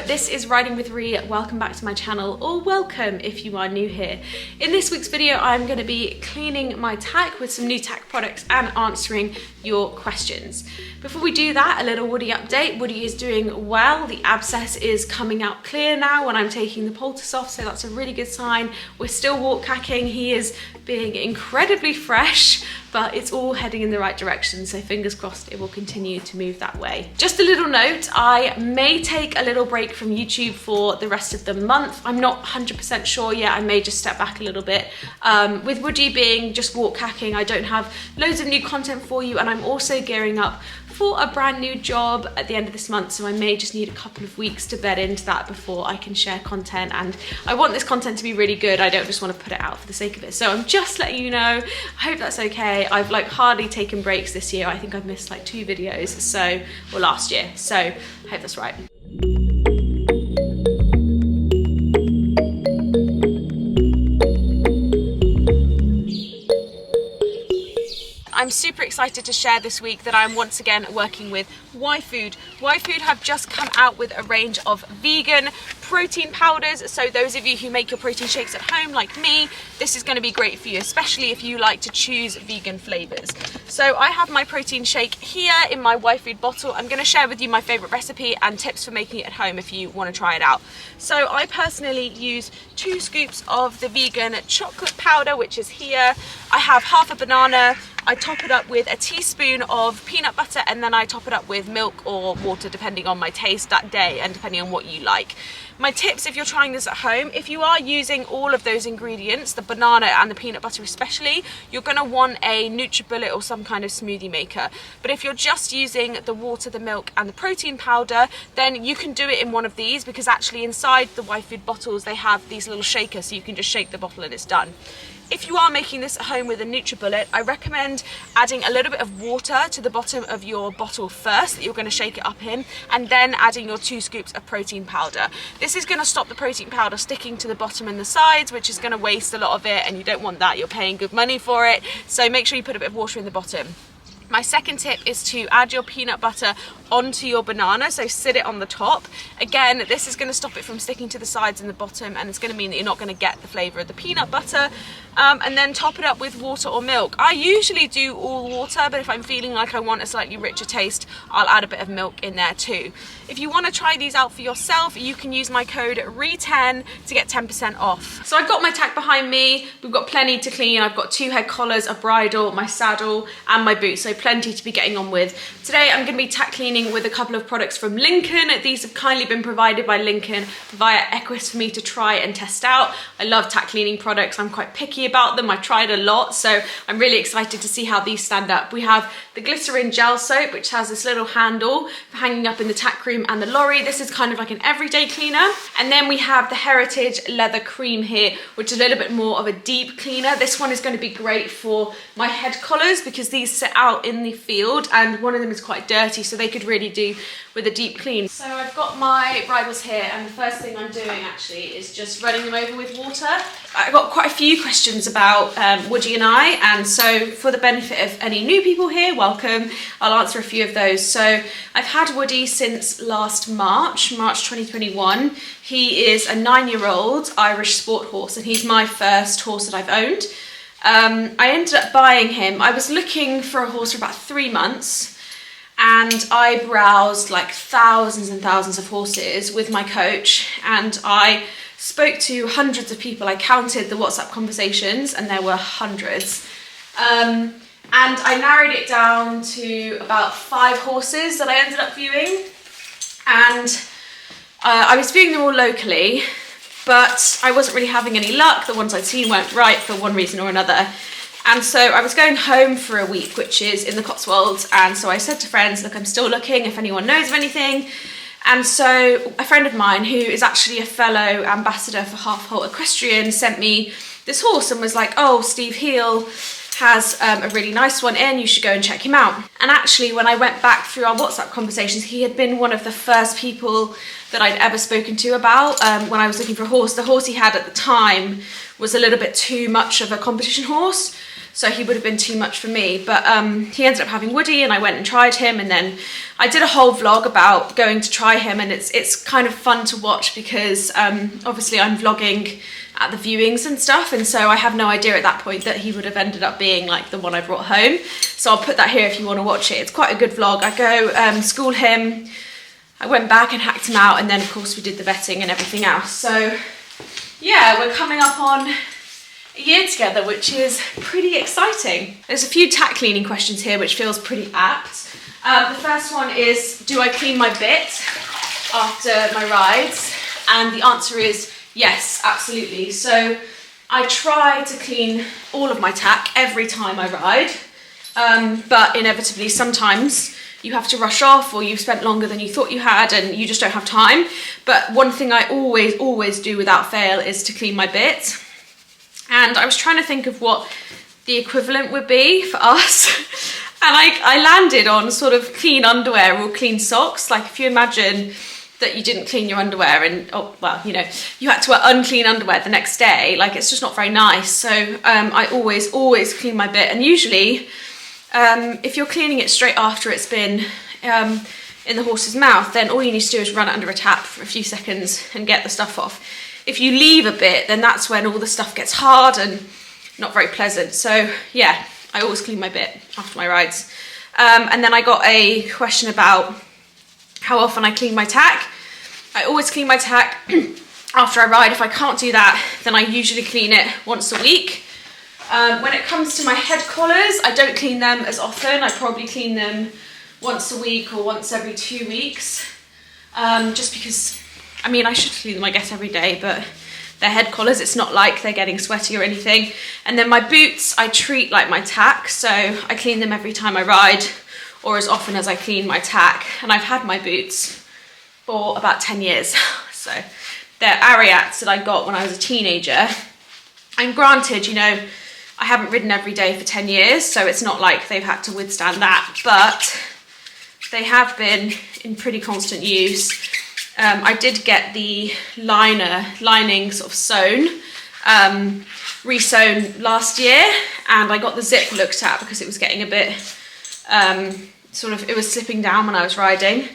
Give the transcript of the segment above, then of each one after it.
this is Riding with Ree. Welcome back to my channel, or welcome if you are new here. In this week's video, I'm going to be cleaning my tack with some new tack products and answering your questions. Before we do that, a little Woody update. Woody is doing well. The abscess is coming out clear now when I'm taking the poultice off, so that's a really good sign. We're still walk cacking. He is being incredibly fresh, but it's all heading in the right direction, so fingers crossed it will continue to move that way. Just a little note, I may take a little break from YouTube for the rest of the month. I'm not 100% sure yet. I may just step back a little bit. With Woody being just walk cacking, I don't have loads of new content for you, and I'm also gearing up for a brand new job at the end of this month, so I may just need a couple of weeks to bed into that before I can share content, and I want this content to be really good. I don't just want to put it out for the sake of it, so I'm just letting you know. I hope that's okay. I've hardly taken breaks this year. I think I've missed 2 videos, or last year, so I hope that's right. I'm super excited to share this week that I'm once again working with YFood. YFood have just come out with a range of vegan protein powders, so those of you who make your protein shakes at home like me, this is going to be great for you, especially if you like to choose vegan flavors. So I have my protein shake here in my YFood bottle. I'm going to share with you my favorite recipe and tips for making it at home if you want to try it out. So I personally use 2 scoops of the vegan chocolate powder, which is here. I have half a banana. I top it up with a teaspoon of peanut butter, and then I top it up with milk or water depending on my taste that day and depending on what you like. My tips if you're trying this at home, if you are using all of those ingredients, the banana and the peanut butter especially, you're going to want a NutriBullet or some kind of smoothie maker. But if you're just using the water, the milk and the protein powder, then you can do it in one of these, because actually inside the YFood bottles they have these little shakers, so you can just shake the bottle and it's done. If you are making this at home with a NutriBullet, I recommend adding a little bit of water to the bottom of your bottle first that you're going to shake it up in, and then adding your 2 scoops of protein powder. This is going to stop the protein powder sticking to the bottom and the sides, which is going to waste a lot of it, and you don't want that. You're paying good money for it, so make sure you put a bit of water in the bottom. My second tip is to add your peanut butter onto your banana, so sit it on the top. Again, this is going to stop it from sticking to the sides and the bottom, and it's going to mean that you're not going to get the flavour of the peanut butter. And then top it up with water or milk. I usually do all water, but if I'm feeling like I want a slightly richer taste, I'll add a bit of milk in there too. If you want to try these out for yourself, you can use my code RE10 to get 10% off. So I've got my tack behind me. We've got plenty to clean. I've got 2 head collars, a bridle, my saddle and my boots, so plenty to be getting on with. Today I'm going to be tack cleaning with a couple of products from Lincoln. These have kindly been provided by Lincoln via Equestrian for me to try and test out. I love tack cleaning products. I'm quite picky about them. I've tried a lot, so I'm really excited to see how these stand up. We have the Glycerine gel soap, which has this little handle for hanging up in the tack room and the lorry. This is kind of like an everyday cleaner. And then we have the Heritage leather cream here, which is a little bit more of a deep cleaner. This one is going to be great for my head collars, because these sit out in the field and one of them is quite dirty, so they could really do with a deep clean. So I've got my bridles here, and the first thing I'm doing actually is just running them over with water. I've got quite a few questions about Woody and I, and so for the benefit of any new people here, welcome. I'll answer a few of those. So I've had Woody since last March 2021. He is a 9-year-old Irish sport horse, and he's my first horse that I've owned. I ended up buying him. I was looking for a horse for about 3 months, and I browsed thousands and thousands of horses with my coach, and I spoke to hundreds of people. I counted the WhatsApp conversations and there were hundreds. And I narrowed it down to about 5 horses that I ended up viewing. And I was viewing them all locally, but I wasn't really having any luck. The ones I'd seen weren't right for one reason or another. And so I was going home for a week, which is in the Cotswolds. And so I said to friends, look, I'm still looking if anyone knows of anything. And so a friend of mine, who is actually a fellow ambassador for HALT Equestrian, sent me this horse and was like, oh, Steve Heel has a really nice one in, you should go and check him out. And actually, when I went back through our WhatsApp conversations, he had been one of the first people that I'd ever spoken to about when I was looking for a horse. The horse he had at the time was a little bit too much of a competition horse. so he would have been too much for me. But he ended up having Woody, and I went and tried him, and then I did a whole vlog about going to try him, and it's kind of fun to watch because obviously I'm vlogging at the viewings and stuff, and so I have no idea at that point that he would have ended up being like the one I brought home. So I'll put that here if you want to watch it. It's quite a good vlog. I go school him, I went back and hacked him out, and then of course we did the vetting and everything else. So yeah, we're coming up on a year together, which is pretty exciting. There's a few tack cleaning questions here which feels pretty apt. The first one is, do I clean my bit after my rides? And the answer is yes, absolutely. So I try to clean all of my tack every time I ride, but inevitably sometimes you have to rush off, or you've spent longer than you thought you had and you just don't have time. But one thing I always do without fail is to clean my bit. And I was trying to think of what the equivalent would be for us. And I landed on sort of clean underwear or clean socks. Like if you imagine that you didn't clean your underwear and, oh, well, you know, you had to wear unclean underwear the next day, like it's just not very nice. So I always clean my bit. And usually, if you're cleaning it straight after it's been in the horse's mouth, then all you need to do is run it under a tap for a few seconds and get the stuff off. If you leave a bit, then that's when all the stuff gets hard and not very pleasant. So yeah, I always clean my bit after my rides. And then I got a question about how often I clean my tack. I always clean my tack after I ride. If I can't do that, then I usually clean it once a week. When it comes to my head collars, I don't clean them as often. I probably clean them once a week or once every 2 weeks. Just because, I mean, I should clean them, I guess, every day, but they're head collars. It's not like they're getting sweaty or anything. And then my boots, I treat like my tack. So I clean them every time I ride, or as often as I clean my tack. And I've had my boots for about 10 years. So they're Ariats that I got when I was a teenager. And granted, you know, I haven't ridden every day for 10 years, so it's not like they've had to withstand that, but they have been in pretty constant use. I did get the lining sort of sewn, re-sewn last year, and I got the zip looked at because it was getting a bit, it was slipping down when I was riding.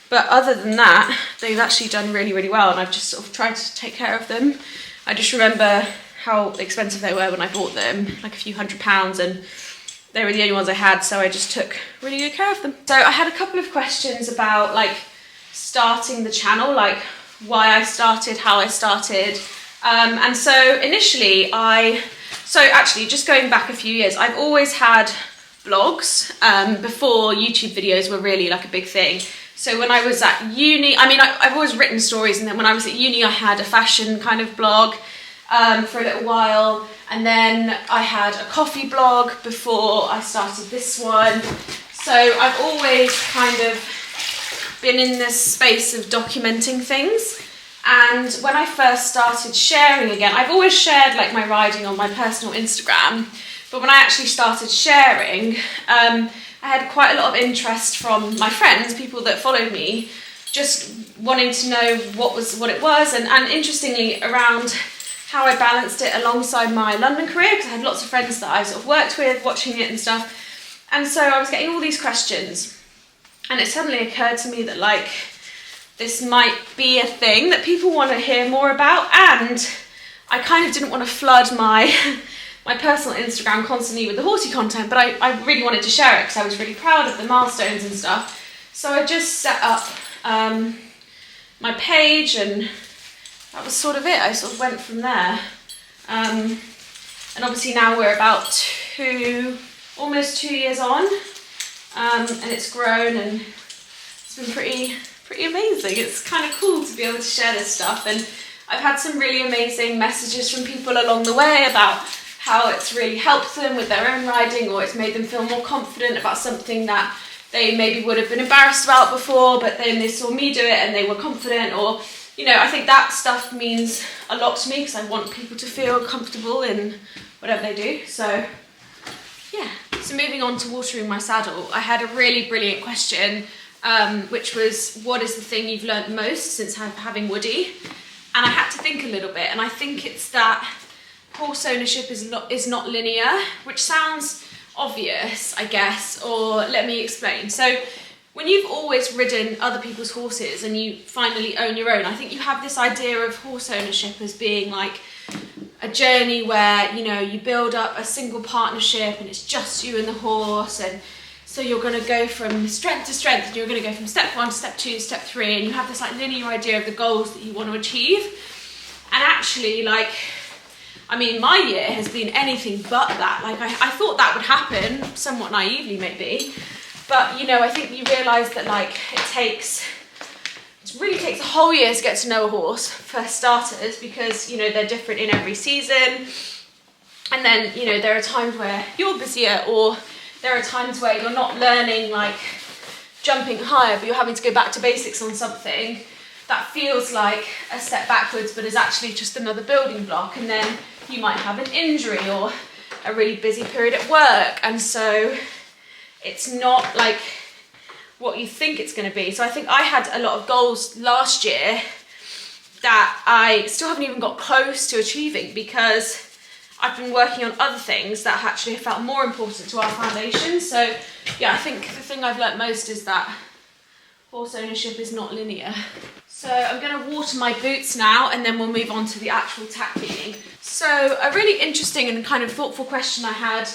But other than that, they've actually done really well, and I've just sort of tried to take care of them. I just remember how expensive they were when I bought them, like a few £100, and they were the only ones I had, so I just took really good care of them. So I had a couple of questions about like starting the channel, like why I started, how I started. And so initially actually just going back a few years, I've always had vlogs before YouTube videos were really like a big thing. So when I was at uni, I mean, I've always written stories, and then when I was at uni, I had a fashion kind of blog for a little while, and then I had a coffee blog before I started this one. So I've always kind of been in this space of documenting things. And when I first started sharing again, I've always shared like my riding on my personal Instagram, but when I actually started sharing, I had quite a lot of interest from my friends, people that followed me, just wanting to know what it was, and interestingly around how I balanced it alongside my London career, because I had lots of friends that I sort of worked with watching it and stuff. And so I was getting all these questions, and it suddenly occurred to me that like this might be a thing that people want to hear more about, and I kind of didn't want to flood my personal Instagram constantly with the horsey content, but I really wanted to share it because I was really proud of the milestones and stuff. So I just set up my page, and that was sort of it. I sort of went from there. And obviously now we're about almost 2 years on, and it's grown, and it's been pretty amazing. It's kind of cool to be able to share this stuff, and I've had some really amazing messages from people along the way about how it's really helped them with their own riding, or it's made them feel more confident about something that they maybe would have been embarrassed about before, but then they saw me do it and they were confident. Or, you know, I think that stuff means a lot to me because I want people to feel comfortable in whatever they do. So yeah, so moving on to watering my saddle, I had a really brilliant question, which was, what is the thing you've learnt most since having Woody? And I had to think a little bit, and I think it's that horse ownership is not linear, which sounds obvious, I guess, or let me explain. So when you've always ridden other people's horses and you finally own your own, I think you have this idea of horse ownership as being like a journey where, you know, you build up a single partnership and it's just you and the horse, and so you're going to go from strength to strength, and you're going to go from step 1 to step 2 to step 3, and you have this like linear idea of the goals that you want to achieve. And actually, like, I mean, my year has been anything but that. Like, I thought that would happen, somewhat naively maybe, but, you know, I think you realise that, like, it really takes a whole year to get to know a horse, for starters, because, you know, they're different in every season. And then, you know, there are times where you're busier, or there are times where you're not learning, like, jumping higher, but you're having to go back to basics on something that feels like a step backwards, but is actually just another building block. And then you might have an injury or a really busy period at work. And so it's not like what you think it's going to be. So I think I had a lot of goals last year that I still haven't even got close to achieving, because I've been working on other things that actually have felt more important to our foundation. So yeah, I think the thing I've learnt most is that horse ownership is not linear. So I'm going to water my boots now, and then we'll move on to the actual tack cleaning. So a really interesting and kind of thoughtful question I had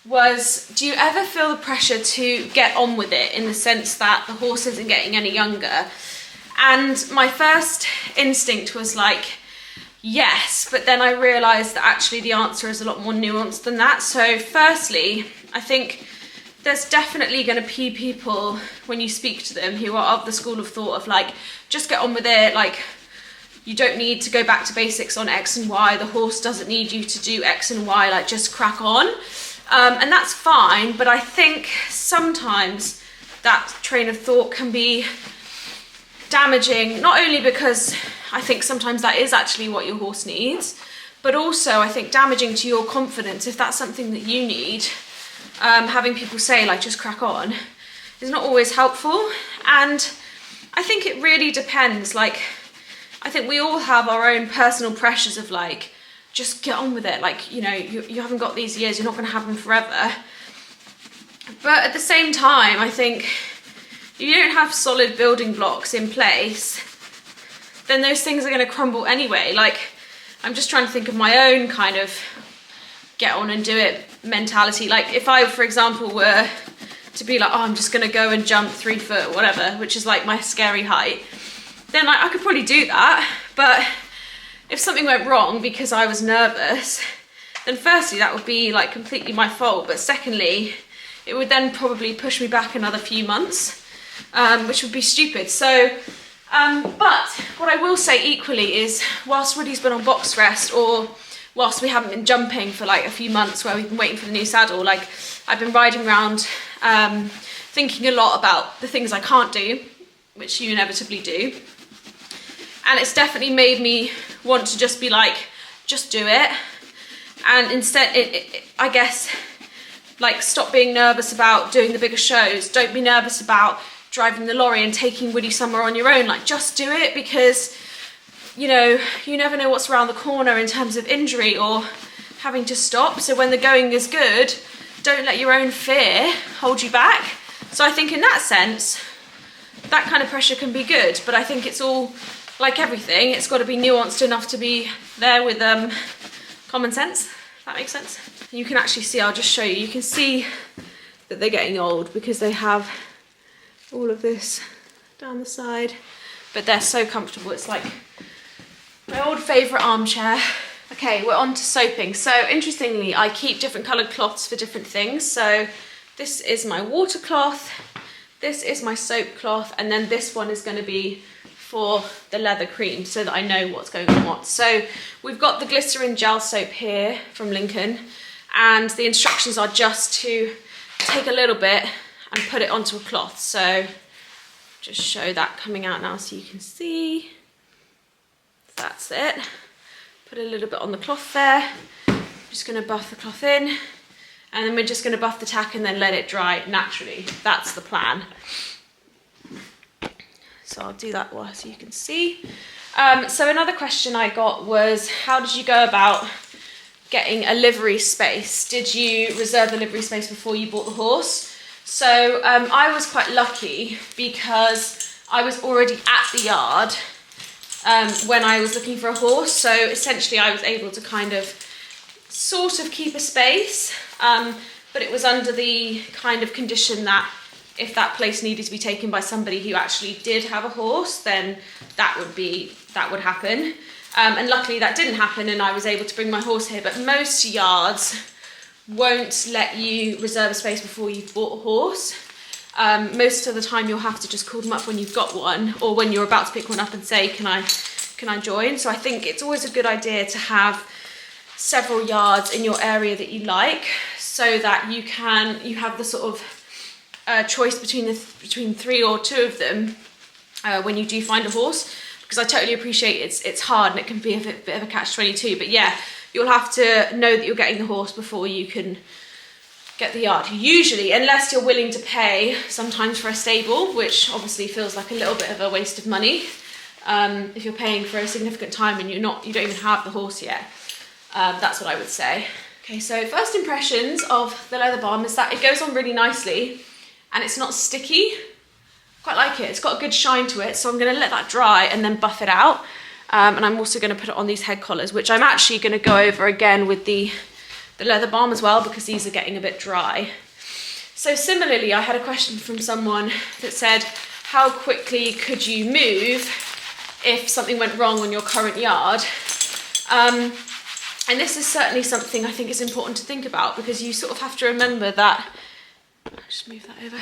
was, do you ever feel the pressure to get on with it, in the sense that the horse isn't getting any younger? And my first instinct was like, yes, but then I realised that actually the answer is a lot more nuanced than that. So firstly, I think there's definitely going to be people, when you speak to them, who are of the school of thought of like, just get on with it, like, you don't need to go back to basics on X and Y, the horse doesn't need you to do X and Y, like, just crack on. And that's fine, but I think sometimes that train of thought can be damaging, not only because I think sometimes that is actually what your horse needs, but also I think damaging to your confidence if that's something that you need. Having people say, like, just crack on is not always helpful. And I think it really depends. Like, I think we all have our own personal pressures of like, just get on with it. Like, you know, you haven't got these years, you're not going to have them forever. But at the same time, I think if you don't have solid building blocks in place, then those things are going to crumble anyway. Like, I'm just trying to think of my own kind of get on and do it mentality. Like, if I, for example, were to be like, oh, I'm just going to go and jump 3 foot, whatever, which is like my scary height, then I could probably do that. But if something went wrong because I was nervous, then firstly, that would be like completely my fault. But secondly, it would then probably push me back another few months, which would be stupid. So, but what I will say equally is, whilst Woody's been on box rest, or whilst we haven't been jumping for like a few months where we've been waiting for the new saddle, like, I've been riding around thinking a lot about the things I can't do, which you inevitably do. And it's definitely made me want to just be like, just do it. And instead, I guess, like, stop being nervous about doing the bigger shows. Don't be nervous about driving the lorry and taking Woody somewhere on your own. Like, just do it, because, you know, you never know what's around the corner in terms of injury or having to stop. So when the going is good, don't let your own fear hold you back. So I think in that sense, that kind of pressure can be good. But I think it's all, like everything, it's got to be nuanced enough to be there with common sense, if that makes sense. You can actually see, I'll just show you, you can see that they're getting old because they have all of this down the side, but they're so comfortable. It's like my old favourite armchair. Okay, we're on to soaping. So interestingly, I keep different coloured cloths for different things. So this is my water cloth, this is my soap cloth, and then this one is going to be for the leather cream, so that I know what's going on what. So we've got the Glycerine gel soap here from Lincoln, and the instructions are just to take a little bit and put it onto a cloth. So just show that coming out now so you can see. That's it. Put a little bit on the cloth there. I'm just going to buff the cloth in, and then we're just going to buff the tack and then let it dry naturally. That's the plan. So I'll do that so you can see. So another question I got was, how did you go about getting a livery space. Did you reserve the livery space before you bought the horse? So I was quite lucky because I was already at the yard when I was looking for a horse. So essentially I was able to kind of sort of keep a space, but it was under the kind of condition that if that place needed to be taken by somebody who actually did have a horse, then that would happen. And luckily that didn't happen and I was able to bring my horse here. But most yards won't let you reserve a space before you've bought a horse. Most of the time you'll have to just call them up when you've got one, or when you're about to pick one up and say, can I join? So I think it's always a good idea to have several yards in your area that you like, so that you have the sort of choice between 3 or 2 of them when you do find a horse. Because I totally appreciate it's hard and it can be a bit of a catch-22, but yeah, you'll have to know that you're getting the horse before you can get the yard. Usually, unless you're willing to pay sometimes for a stable, which obviously feels like a little bit of a waste of money. If you're paying for a significant time and you don't even have the horse yet, that's what I would say. Okay, so first impressions of the leather balm is that it goes on really nicely and it's not sticky. Quite like it. It's got a good shine to it, so I'm going to let that dry and then buff it out. And I'm also going to put it on these head collars, which I'm actually going to go over again with the leather balm as well, because these are getting a bit dry. So similarly, I had a question from someone that said, how quickly could you move if something went wrong on your current yard? And this is certainly something I think is important to think about, because you sort of have to remember that, just move that over.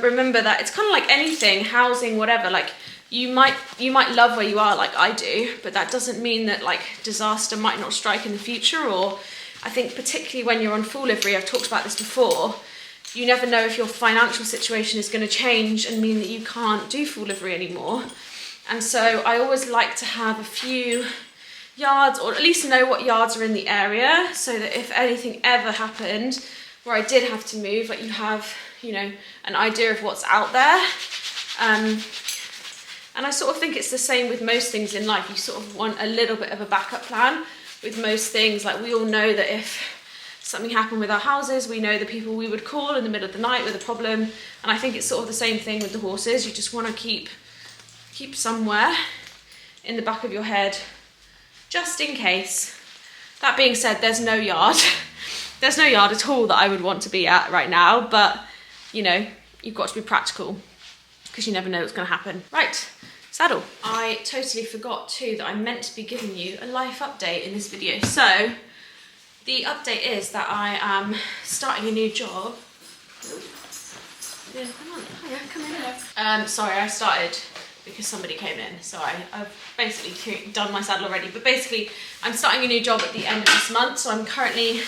Remember that it's kind of like anything, housing, whatever, like you might love where you are like I do, but that doesn't mean that like disaster might not strike in the future. Or I think particularly when you're on full livery, I've talked about this before, you never know if your financial situation is going to change and mean that you can't do full livery anymore. And so I always like to have a few yards, or at least know what yards are in the area, so that if anything ever happened where I did have to move, like you have, you know, an idea of what's out there. And I sort of think it's the same with most things in life. You sort of want a little bit of a backup plan with most things. Like we all know that if something happened with our houses, we know the people we would call in the middle of the night with a problem. And I think it's sort of the same thing with the horses. You just want to keep somewhere in the back of your head, just in case. That being said, there's no yard. There's no yard at all that I would want to be at right now, but you know, you've got to be practical because you never know what's going to happen. Right, saddle. I totally forgot too that I meant to be giving you a life update in this video. So the update is that I am starting a new job. Yeah, come on, hiya, come in. Sorry, I started because somebody came in, so I've basically done my saddle already, but basically I'm starting a new job at the end of this month, so I'm currently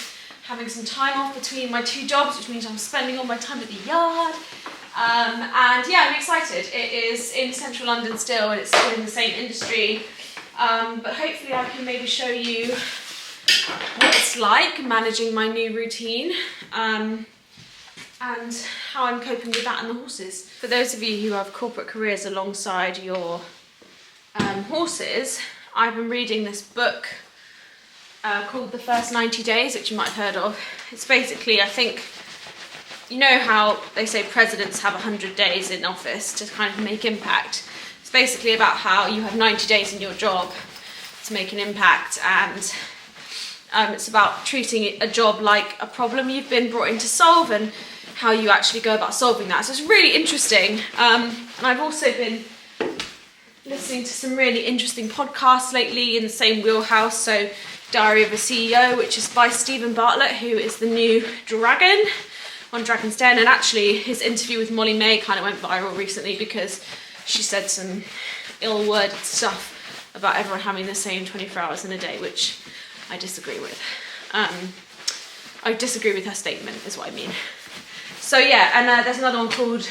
having some time off between my 2 jobs, which means I'm spending all my time at the yard. And yeah, I'm excited. It is in central London still, and it's still in the same industry. But hopefully I can maybe show you what it's like managing my new routine, and how I'm coping with that and the horses. For those of you who have corporate careers alongside your horses, I've been reading this book called The First 90 Days, which you might have heard of. It's basically, I think, you know how they say presidents have 100 days in office to kind of make impact. It's basically about how you have 90 days in your job to make an impact, and it's about treating a job like a problem you've been brought in to solve and how you actually go about solving that. So it's really interesting. And I've also been listening to some really interesting podcasts lately in the same wheelhouse. So Diary of a CEO, which is by Stephen Bartlett, who is the new dragon on Dragon's Den. And actually his interview with Molly May kind of went viral recently because she said some ill-worded stuff about everyone having the same 24 hours in a day, which I disagree with. I disagree with her statement is what I mean. So yeah, and there's another one called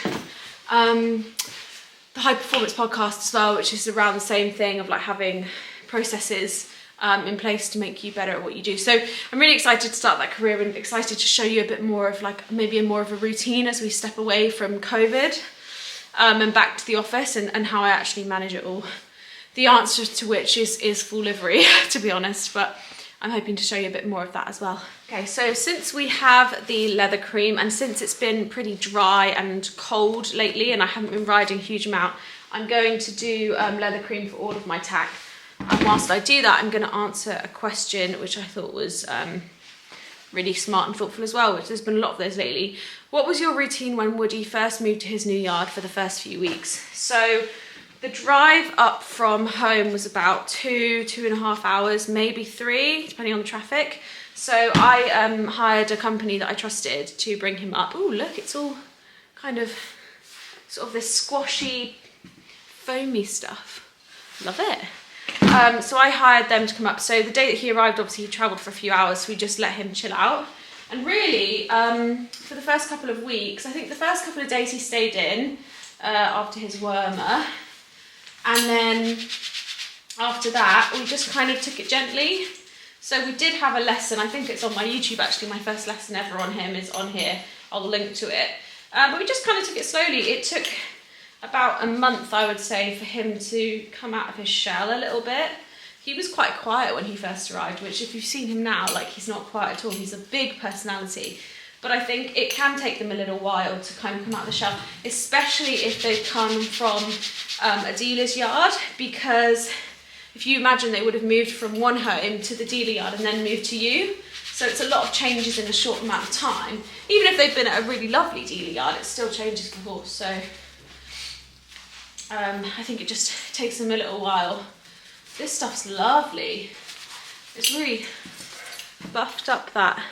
the High Performance Podcast as well, which is around the same thing of like having processes in place to make you better at what you do. So I'm really excited to start that career and excited to show you a bit more of like maybe more of a routine as we step away from COVID and back to the office, and how I actually manage it all. The answer to which is full livery, to be honest, but I'm hoping to show you a bit more of that as well. Okay, so since we have the leather cream and since it's been pretty dry and cold lately and I haven't been riding a huge amount, I'm going to do leather cream for all of my tack. And whilst I do that, I'm going to answer a question which I thought was really smart and thoughtful as well, which there's been a lot of those lately. What was your routine when Woody first moved to his new yard for the first few weeks? So the drive up from home was about 2.5 hours, maybe 3, depending on the traffic. So I hired a company that I trusted to bring him up. Oh, look, it's all kind of sort of this squashy, foamy stuff. Love it. So I hired them to come up. So the day that he arrived, obviously he travelled for a few hours, so we just let him chill out. And really, for the first couple of weeks, I think the first couple of days he stayed in after his wormer. And then after that, we just kind of took it gently. So we did have a lesson, I think it's on my YouTube actually, my first lesson ever on him is on here. I'll link to it. But we just kind of took it slowly. It took about a month, I would say, for him to come out of his shell a little bit. He was quite quiet when he first arrived, which if you've seen him now, like he's not quiet at all. He's a big personality. But I think it can take them a little while to kind of come out of the shell, especially if they've come from a dealer's yard, because if you imagine they would have moved from one home to the dealer yard and then moved to you. So it's a lot of changes in a short amount of time. Even if they've been at a really lovely dealer yard, it still changes the horse. So I think it just takes them a little while. This stuff's lovely. It's really buffed up that.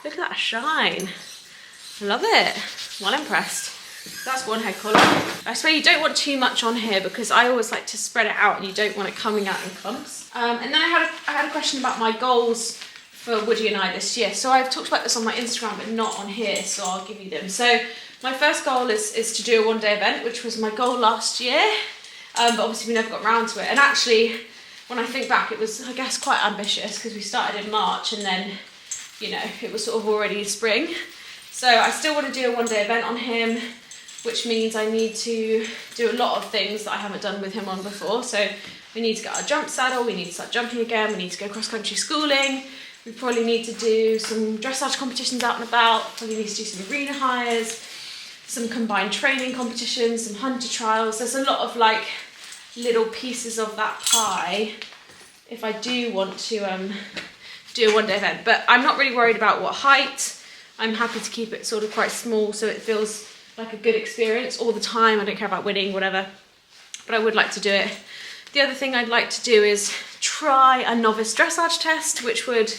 Look at that shine. Love it. Well impressed. That's one head collar. I swear you don't want too much on here because I always like to spread it out and you don't want it coming out in clumps. And then I had a question about my goals for Woody and I this year. So I've talked about this on my Instagram but not on here, so I'll give you them. So my first goal is to do a one-day event, which was my goal last year. But obviously we never got around to it. And actually, when I think back, it was, I guess, quite ambitious because we started in March and then, you know, it was sort of already spring. So I still want to do a one-day event on him, which means I need to do a lot of things that I haven't done with him on before. So we need to get our jump saddle, we need to start jumping again, we need to go cross-country schooling, we probably need to do some dressage competitions out and about, probably need to do some arena hires, some combined training competitions, some hunter trials. There's a lot of like little pieces of that pie if I do want to do a one-day event. But I'm not really worried about what height. I'm happy to keep it sort of quite small so it feels like a good experience all the time. I don't care about winning, whatever, but I would like to do it. The other thing I'd like to do is try a novice dressage test, which would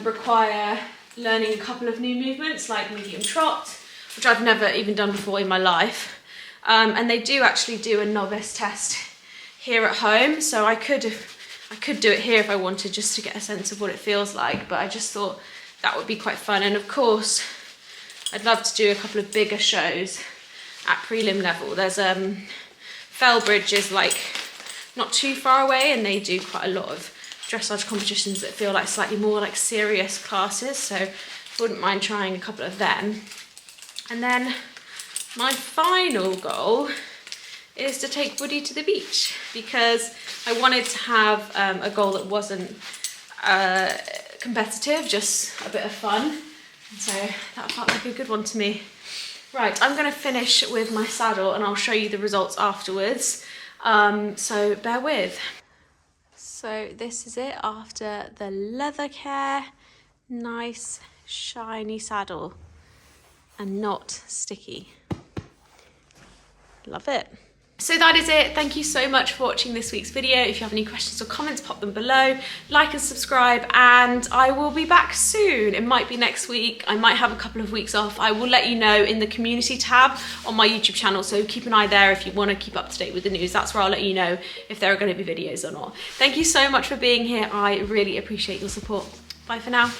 require learning a couple of new movements like medium trot, which I've never even done before in my life. And they do actually do a novice test here at home, so I could do it here if I wanted, just to get a sense of what it feels like, but I just thought that would be quite fun. And of course, I'd love to do a couple of bigger shows at prelim level. There's Fellbridge is like not too far away and they do quite a lot of dressage competitions that feel like slightly more like serious classes, so I wouldn't mind trying a couple of them. And then my final goal is to take Woody to the beach, because I wanted to have a goal that wasn't competitive, just a bit of fun. And so that felt like a good one to me. Right, I'm going to finish with my saddle and I'll show you the results afterwards. So bear with. So this is it after the leather care. Nice shiny saddle and not sticky. Love it. So that is it. Thank you so much for watching this week's video. If you have any questions or comments, pop them below. Like and subscribe, and I will be back soon. It might be next week. I might have a couple of weeks off. I will let you know in the community tab on my YouTube channel, so keep an eye there if you want to keep up to date with the news. That's where I'll let you know if there are going to be videos or not. Thank you so much for being here. I really appreciate your support. Bye for now.